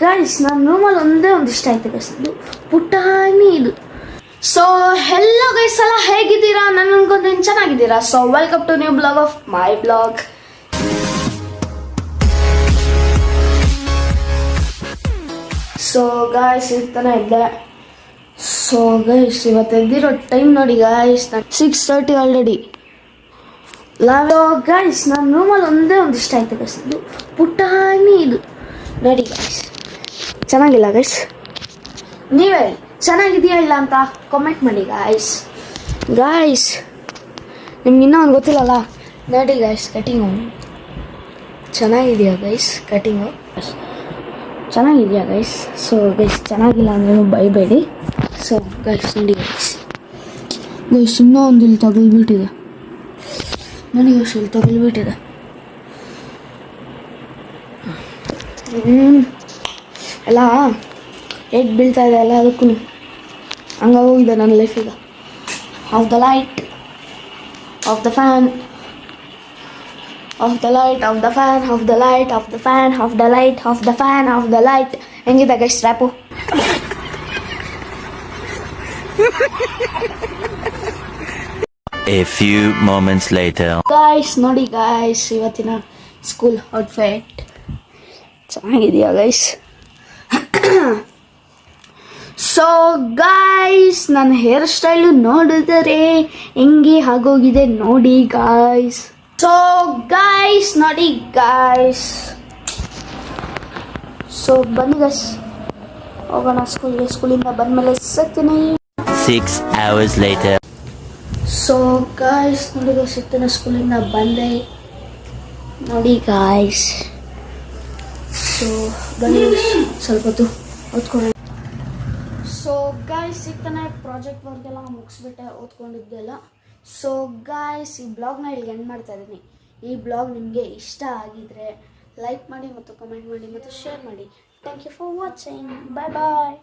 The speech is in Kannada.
ಗೈಸ್ ನನ್ನ ರೂಮಲ್ಲಿ ಒಂದು ಇಷ್ಟ ಆಯ್ತು ಗೈಸ್, ಇದು ಪುಟಾಣಿ ಇದು. ಸೊ ಹೆಲ್ಲೋ ಗೈಸ್, ಎಲ್ಲ ಹೇಗಿದ್ದೀರಾ? ನಾನು ಅನ್ಕೊಂತೀನಿ ಚೆನ್ನಾಗಿದ್ದೀರಾ. So welcome to new blog of my blog. So guys ಇರ್ತಾನೆ ಇದ್ದೆ. ಸೊ ಗೈಸ್ ಇವತ್ತು ಎದ್ದಿರೋ ಟೈಮ್ ನೋಡಿ ಗೈಸ್, 6:30 ಆಲ್ರೆಡಿ. ಗೈಸ್ ನನ್ನ ರೂಮಲ್ಲಿ ಒಂದು ಇಷ್ಟ ಆಯ್ತು ಗೈಸ್, ಇದು ಪುಟಾಣಿ ಇದು ನೋಡಿ ಗೈಸ್. ಚೆನ್ನಾಗಿಲ್ಲ ಗೈಸ್? ನೀವೇ ಚೆನ್ನಾಗಿದೆಯಾ ಇಲ್ಲ ಅಂತ ಕಾಮೆಂಟ್ ಮಾಡಿ ಗೈಸ್. ಗೈಸ್ ನಿಮ್ಗೆ ಇನ್ನೂ ಒಂದು ಗೊತ್ತಿಲ್ಲಲ್ಲ, ನೋಡಿ ಗೈಸ್ ಕಟಿಂಗು ಚೆನ್ನಾಗಿದೆಯಾ ಗೈಸ್? ಕಟಿಂಗು ಚೆನ್ನಾಗಿದೆಯಾ ಗೈಸ್? ಸೊ ಗೈಸ್ ಚೆನ್ನಾಗಿಲ್ಲ ಅಂದ್ರೂ ಬೈಬೇಡಿ. ಸೊ ಗೈಸ್ ನೋಡಿ ಗೈಸ್, ಗೈಸ್ ಇನ್ನೂ ಒಂದು ಇಲ್ಲಿ ತಗಲ್ಬಿಟ್ಟಿದೆ ನೋಡಿ ಗೈಸ್, ಇಲ್ಲಿ ತಗಲ್ಬಿಟ್ಟಿದೆ. ಎಲ್ಲ ಏಟ್ ಬೀಳ್ತಾ ಇದೆ ಎಲ್ಲ, ಅದಕ್ಕೂ ಹಂಗೋಗಿದೆ ನನ್ನ ಲೈಫಿಗೆ. Off the light off the fan, off the light off the fan, off the light off the fan, off the light off the fan, off the light. ಹೆಂಗಿದೆ guys rap? A few moments later. Guys ನೋಡಿ ಗೈಸ್, ಇವತ್ತಿನ ಸ್ಕೂಲ್ ಔಟ್ಫಿಟ್ ಚೆನ್ನಾಗಿದೆಯಾ ಗೈಸ್? ಸೊ ಗೈಸ್ ನನ್ನ ಹೇರ್ ಸ್ಟೈಲು ನೋಡಿದರೆ ಹೆಂಗೆ ಆಗೋಗಿದೆ ನೋಡಿ ಗೈಸ್. ಸೊ ಗೈಸ್ ನೋಡಿ ಗೈಸ್, ಸೊ ಬನ್ನಿ ಗೈಸ್ ಹೋಗೋಣ ಸ್ಕೂಲ್ಗೆ. ಸ್ಕೂಲಿಂದ ಬಂದಮೇಲೆ ಸಿಗ್ತೀನಿ. 6 hours later. ಸೊ ಗಾಯ್ಸ್ ನೋಡಿ ಗೈಸ್, ಸಿಗ್ತಾನೆ ಸ್ಕೂಲಿಂದ ಬಂದೆ ನೋಡಿ ಗಾಯ್ಸ್. ಸೊ ಬನ್ನಿ ಸ್ವಲ್ಪ ಹೊತ್ತು ಓದ್ಕೊಳ್ಳೋಣ. ಸೊ ಗಾಯ್ಸ್ ಸಿಗ್ತಾನೆ ಪ್ರಾಜೆಕ್ಟ್ ವರ್ಗೆಲ್ಲ ಮುಗಿಸ್ಬಿಟ್ಟೆ ಓದ್ಕೊಂಡಿದ್ದೆಲ್ಲ. ಸೊ ಗಾಯ್ಸ್ ಈ ಬ್ಲಾಗ್ನ ಇಲ್ಲಿಗೆ ಎಂಡ್ ಮಾಡ್ತಾ ಇದ್ದೀನಿ. ಈ ಬ್ಲಾಗ್ ನಿಮಗೆ ಇಷ್ಟ ಆಗಿದ್ರೆ ಲೈಕ್ ಮಾಡಿ ಮತ್ತು ಕಮೆಂಟ್ ಮಾಡಿ ಮತ್ತು ಶೇರ್ ಮಾಡಿ. Thank you for watching. Bye bye.